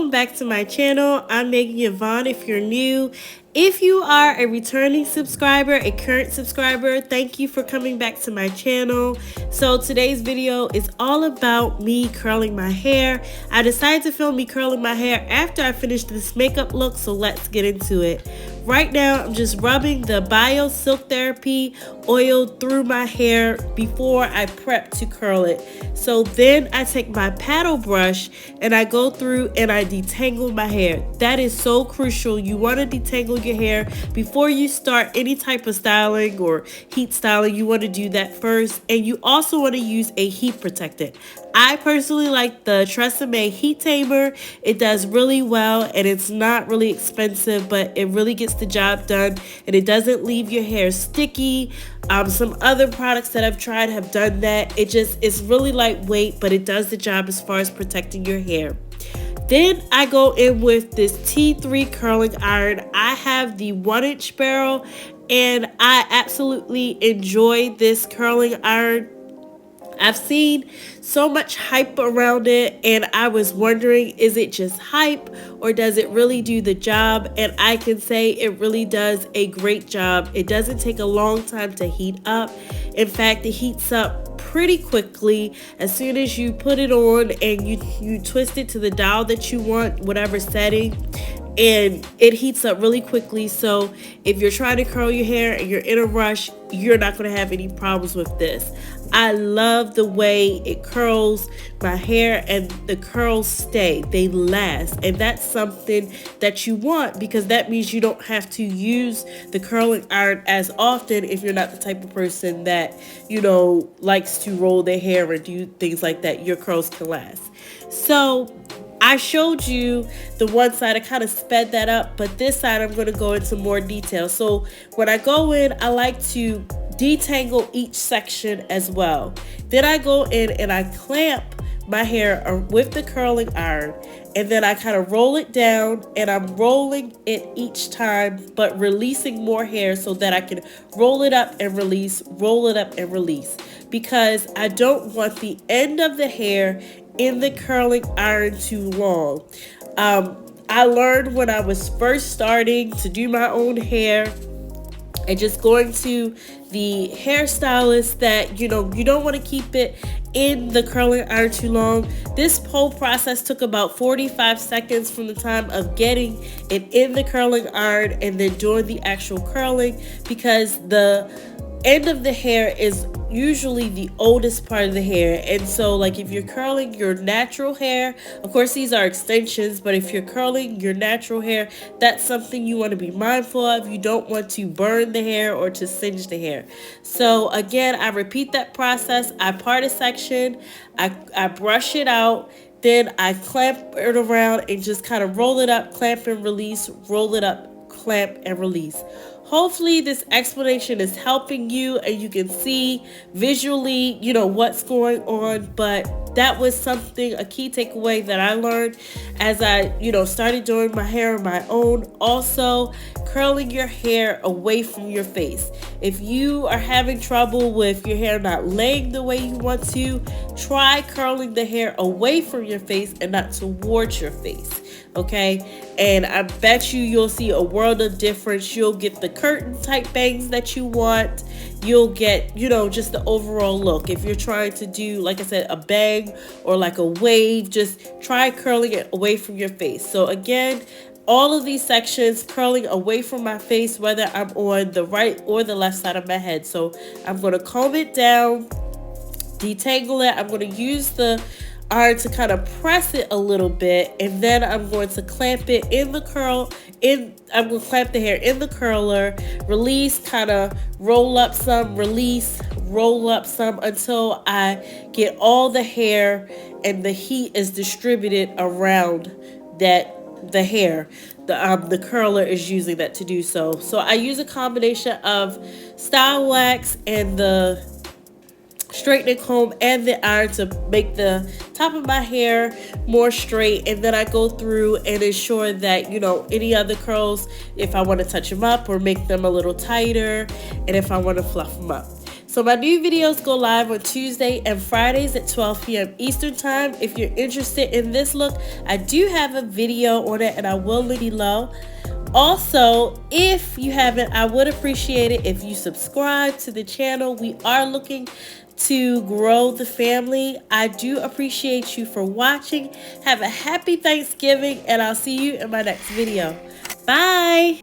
welcome back to my channel. I'm Megan Yvonne if you're new. If you are a returning subscriber, a current subscriber, thank you for coming back to my channel. So today's video is all about me curling my hair. I decided to film me curling my hair after I finished this makeup look, so let's get into it. Right now, I'm just rubbing the Bio Silk Therapy oil through my hair before I prep to curl it. So then I take my paddle brush and I go through and I detangle my hair. That is so crucial. You want to detangle your hair before you start any type of styling or heat styling. You want to do that first, and you also want to use a heat protectant. I personally like the Tresemme Heat Tamer. It does really well and it's not really expensive, but it really gets the job done and it doesn't leave your hair sticky. Some other products that I've tried have done that. It's really lightweight, but it does the job as far as protecting your hair. Then I go in with this T3 curling iron. I have the 1-inch barrel and I absolutely enjoy this curling iron. I've seen so much hype around it and I was wondering, is it just hype or does it really do the job? And I can say it really does a great job. It doesn't take a long time to heat up. In fact, it heats up pretty quickly as soon as you put it on and you twist it to the dial that you want, whatever setting, and it heats up really quickly. So if you're trying to curl your hair and you're in a rush, you're not going to have any problems with this. I love the way it curls my hair and the curls stay, they last, and that's something that you want because that means you don't have to use the curling iron as often if you're not the type of person that, you know, likes to roll their hair and do things like that. Your curls can last. So I showed you the one side, I kind of sped that up, but this side I'm going to go into more detail. So when I go in, I like to detangle each section as well. Then I go in and I clamp my hair with the curling iron, and then I kind of roll it down, and I'm rolling it each time but releasing more hair so that I can roll it up and release, roll it up and release, because I don't want the end of the hair in the curling iron too long. I learned when I was first starting to do my own hair and just going to the hairstylist that, you know, you don't want to keep it in the curling iron too long. This whole process took about 45 seconds from the time of getting it in the curling iron and then doing the actual curling, because the end of the hair is usually the oldest part of the hair. And so like if you're curling your natural hair, of course these are extensions, but if you're curling your natural hair, that's something you want to be mindful of. You don't want to burn the hair or to singe the hair. So again, I repeat that process. I part a section, I brush it out, then I clamp it around and just kind of roll it up, clamp and release, roll it up, clamp and release. Hopefully this explanation is helping you and you can see visually, you know, what's going on. But that was something, a key takeaway that I learned as I, you know, started doing my hair on my own. Also, curling your hair away from your face. If you are having trouble with your hair not laying the way you want to, try curling the hair away from your face and not towards your face. Okay, and I bet you'll see a world of difference. You'll get the curtain type bangs that you want. You'll get, you know, just the overall look. If you're trying to do, like I said, a bang or like a wave, just try curling it away from your face. So again, all of these sections curling away from my face, whether I'm on the right or the left side of my head. So I'm going to comb it down, detangle it. I'm going to use the iron to kind of press it a little bit, and then I'm going to clamp it in the I'm going to clamp the hair in the curler, release, kind of roll up some, release, roll up some until I get all the hair and the heat is distributed around the hair. The curler is using that to do so. So I use a combination of style wax and the straightening comb and the iron to make the top of my hair more straight, and then I go through and ensure that, you know, any other curls, if I want to touch them up or make them a little tighter, and if I want to fluff them up. So my new videos go live on Tuesday and Fridays at 12 p.m. Eastern time. If you're interested in this look, I do have a video on it and I will link below. Also, if you haven't, I would appreciate it if you subscribe to the channel. We are looking to grow the family. I do appreciate you for watching. Have a happy Thanksgiving, and I'll see you in my next video. Bye!